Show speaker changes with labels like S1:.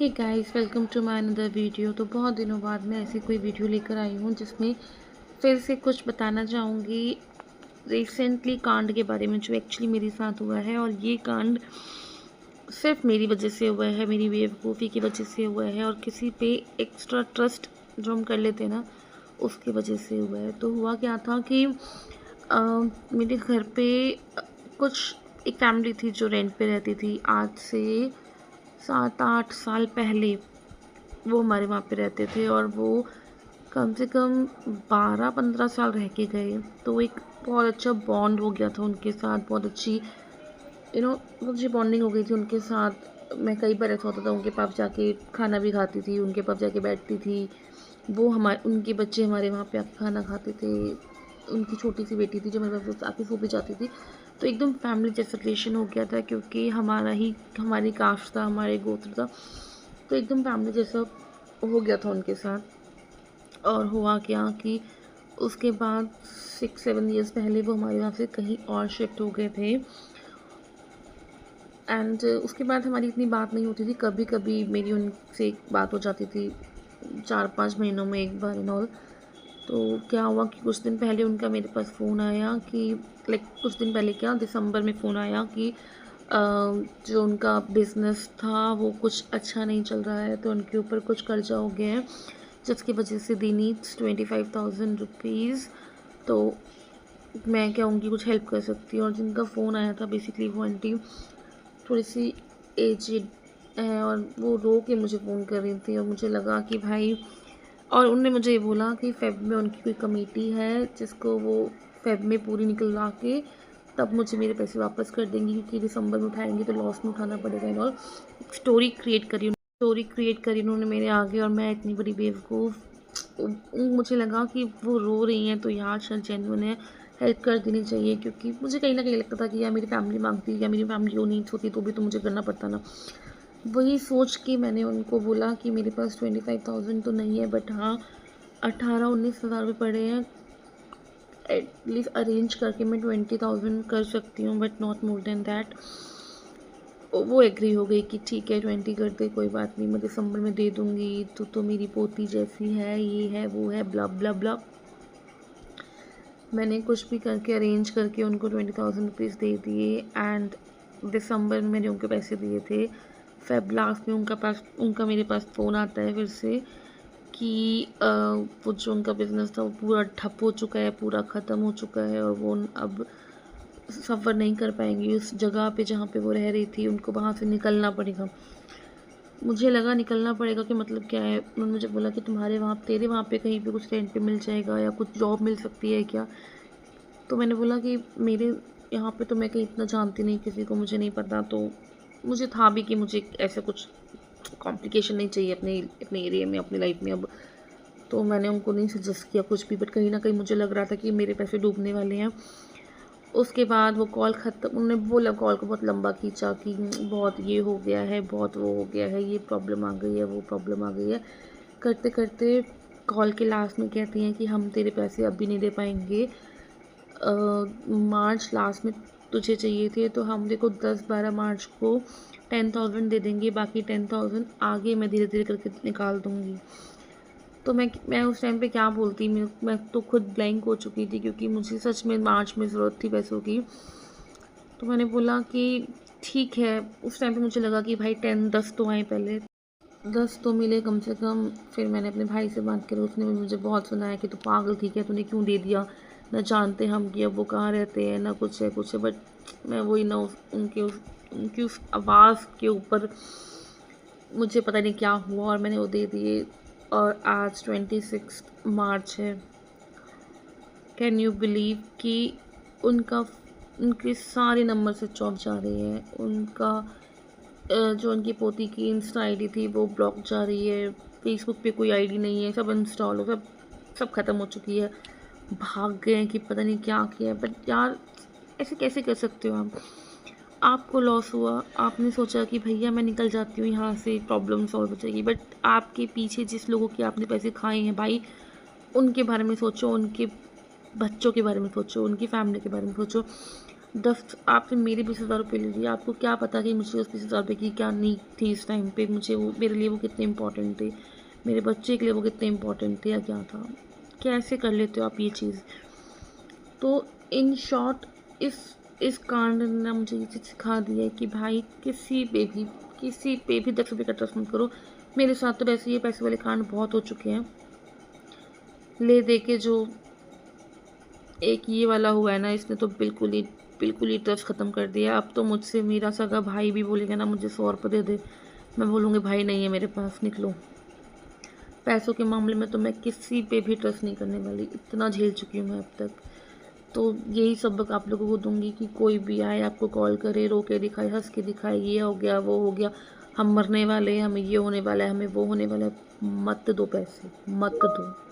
S1: Hey guys, welcome to my another video. तो बहुत दिनों बाद मैं ऐसी कोई वीडियो लेकर आई हूँ जिसमें फिर से कुछ बताना चाहूँगी रिसेंटली कांड के बारे में जो एक्चुअली मेरे साथ हुआ है। और ये कांड सिर्फ मेरी वजह से हुआ है, मेरी बेवकूफ़ी की वजह से हुआ है और किसी पे एक्स्ट्रा ट्रस्ट जो हम कर लेते हैं ना, उसकी वजह से हुआ है। तो हुआ क्या था कि मेरे घर पे कुछ एक फैमिली थी जो रेंट पे रहती थी। आज से 7-8 साल पहले वो हमारे वहाँ पे रहते थे और वो कम से कम 12-15 साल रह के गए। तो एक बहुत अच्छा बॉन्ड हो गया था उनके साथ, बहुत अच्छी बहुत अच्छी बॉन्डिंग हो गई थी उनके साथ। मैं कई बार ऐसा होता था उनके पास जाके खाना भी खाती थी, उनके पास जाके बैठती थी। वो हमारे उनके बच्चे हमारे वहाँ पे आके खाना खाते थे। उनकी छोटी सी बेटी थी जो मेरे पास आके सो भी जाती थी। तो एकदम फैमिली जैसा रिलेशन हो गया था क्योंकि हमारी कास्ट था, हमारे गोत्र था। तो एकदम फैमिली जैसा हो गया था उनके साथ। और हुआ क्या कि उसके बाद 6-7 ईयर्स पहले वो हमारे वहाँ से कहीं और शिफ्ट हो गए थे। एंड उसके बाद हमारी इतनी बात नहीं होती थी। कभी कभी मेरी उनसे एक बात हो जाती थी 4-5 महीनों में एक बार एंड ऑल। तो क्या हुआ कि कुछ दिन पहले उनका मेरे पास फ़ोन आया कि कुछ दिन पहले क्या दिसंबर में फ़ोन आया कि जो उनका बिज़नेस था वो कुछ अच्छा नहीं चल रहा है, तो उनके ऊपर कुछ कर्जा हो गया है जिसकी वजह से दे नीड्स 25,000 रुपीज़। तो मैं क्या उनकी कुछ हेल्प कर सकती हूँ। और जिनका फ़ोन आया था बेसिकली वो आंटी थोड़ी सी एजिड है और वो रो के मुझे फ़ोन कर रही थी। और मुझे लगा कि भाई, और उन्होंने मुझे ये बोला कि फ़ेब में उनकी कोई कमेटी है जिसको वो फ़ेब में पूरी निकलवा के तब मुझे मेरे पैसे वापस कर देंगी, क्योंकि दिसंबर में उठाएंगे तो लॉस में उठाना पड़ेगा एंड ऑल। स्टोरी क्रिएट करी उन्होंने मेरे आगे और मैं इतनी बड़ी बेवकूफ़। मुझे लगा कि वो रो रही हैं तो यार शायद जेन्युइन है, हेल्प कर देनी चाहिए। क्योंकि मुझे कहीं ना कहीं लगता था कि यार मेरी फैमिली मांगती या मेरी फैमिली को नीड्स होती तो भी तो मुझे करना पड़ता ना। वही सोच के मैंने उनको बोला कि मेरे पास 25,000 तो नहीं है, बट हाँ 18-19 हज़ार रुपये पड़े हैं। एटलीस्ट अरेंज करके मैं 20,000 कर सकती हूँ, but not more than that. वो एग्री हो गई कि ठीक है 20 कर दे, कोई बात नहीं, मैं दिसंबर में दे दूँगी। तो मेरी पोती जैसी है, ये है वो है, ब्ला ब्ला ब्ला। मैंने कुछ भी करके अरेंज करके उनको 20,000 रुपीज़ दे दिए। एंड दिसंबर में मैंने उनको पैसे दिए थे। फेब लास्ट में उनका मेरे पास फ़ोन आता है फिर से कि वो जो उनका बिज़नेस था वो पूरा ठप हो चुका है, पूरा ख़त्म हो चुका है और वो अब सफ़र नहीं कर पाएंगी उस जगह पे जहाँ पे वो रह रही थी। उनको वहाँ से निकलना पड़ेगा। मुझे लगा निकलना पड़ेगा कि मतलब क्या है। उन्होंने मुझे बोला कि तेरे वहाँ पे कहीं पे कुछ रेंट पे मिल जाएगा या कुछ जॉब मिल सकती है क्या। तो मैंने बोला कि मेरे यहाँ पे तो मैं कहीं इतना जानती नहीं किसी को, मुझे नहीं पता। तो मुझे था भी कि मुझे ऐसा कुछ कॉम्प्लिकेशन नहीं चाहिए अपने अपने एरिया में, अपनी लाइफ में अब। तो मैंने उनको नहीं सजेस्ट किया कुछ भी, बट कहीं ना कहीं मुझे लग रहा था कि मेरे पैसे डूबने वाले हैं। उसके बाद वो कॉल ख़त्म, उन्होंने बोला, कॉल को बहुत लंबा खींचा कि बहुत ये हो गया है, बहुत वो हो गया है, ये प्रॉब्लम आ गई है, वो प्रॉब्लम आ गई है। करते करते कॉल के लास्ट में कहती हैं कि हम तेरे पैसे अभी नहीं दे पाएंगे, मार्च लास्ट में तुझे चाहिए थे तो हम देखो 10-12 मार्च को 10,000 दे देंगे, बाकी 10,000 आगे मैं धीरे धीरे करके निकाल दूँगी। तो मैं उस टाइम पे क्या बोलती, मैं तो खुद ब्लैंक हो चुकी थी क्योंकि मुझे सच में मार्च में ज़रूरत थी पैसों की। तो मैंने बोला कि ठीक है। उस टाइम पे मुझे लगा कि भाई 10 तो आए पहले, 10 तो मिले कम से कम। फिर मैंने अपने भाई से बात करी, उसने भी मुझे बहुत सुनाया कि तू पागल थी क्या, तूने क्यों दे दिया, ना जानते हम कि अब वो कहाँ रहते हैं, ना कुछ है कुछ है। बट मैं वही ना उनकी उस आवाज़ के ऊपर मुझे पता नहीं क्या हुआ और मैंने वो दे दिए। और आज 26 मार्च है। कैन यू बिलीव कि उनका उनके सारे नंबर स्विच ऑफ जा रहे हैं। जो उनकी पोती की इंस्टा आईडी थी वो ब्लॉक जा रही है। फेसबुक पे कोई आईडी नहीं है, सब इंस्टॉल हो, सब सब ख़त्म हो चुकी है। भाग गए हैं कि पता नहीं क्या किया। बट यार ऐसे कैसे कर सकते हो आप। आपको लॉस हुआ, आपने सोचा कि भैया मैं निकल जाती हूँ यहाँ से, प्रॉब्लम सॉल्व हो जाएगी। बट आपके पीछे जिस लोगों के आपने पैसे खाए हैं भाई, उनके बारे में सोचो, उनके बच्चों के बारे में सोचो, उनकी फैमिली के बारे में सोचो। 10 आपने मेरे 20,000 रुपये ले लिए, आपको क्या पता कि मुझे उस 20,000 रुपये की क्या नीड थी इस टाइम पे, मुझे वो मेरे लिए वो कितने इम्पोर्टेंट थे, मेरे बच्चे के लिए वो कितने इम्पोर्टेंट थे या क्या था। कैसे कर लेते हो आप ये चीज़? तो इन शॉर्ट इस कांड ने ना मुझे ये चीज़ सिखा दी है कि भाई किसी पे भी 10 रुपये का ट्रस्ट मत करो। मेरे साथ तो वैसे ये पैसे वाले कांड बहुत हो चुके हैं। ले दे के जो एक ये वाला हुआ है ना, इसने तो बिल्कुल ही ट्रस्ट ख़त्म कर दिया। अब तो मुझसे मेरा सगा भाई भी बोलेगा ना मुझे 100 रुपये दे दे, मैं बोलूँगी भाई नहीं है मेरे पास, निकलो। पैसों के मामले में तो मैं किसी पे भी ट्रस्ट नहीं करने वाली, इतना झेल चुकी हूँ मैं अब तक। तो यही सबक आप लोगों को दूँगी कि कोई भी आए आपको कॉल करे, रो के दिखाए, हँस के दिखाए, ये हो गया, वो हो गया, हम मरने वाले हैं, हमें ये होने वाला है, हमें वो होने वाला है, मत दो पैसे, मत दो।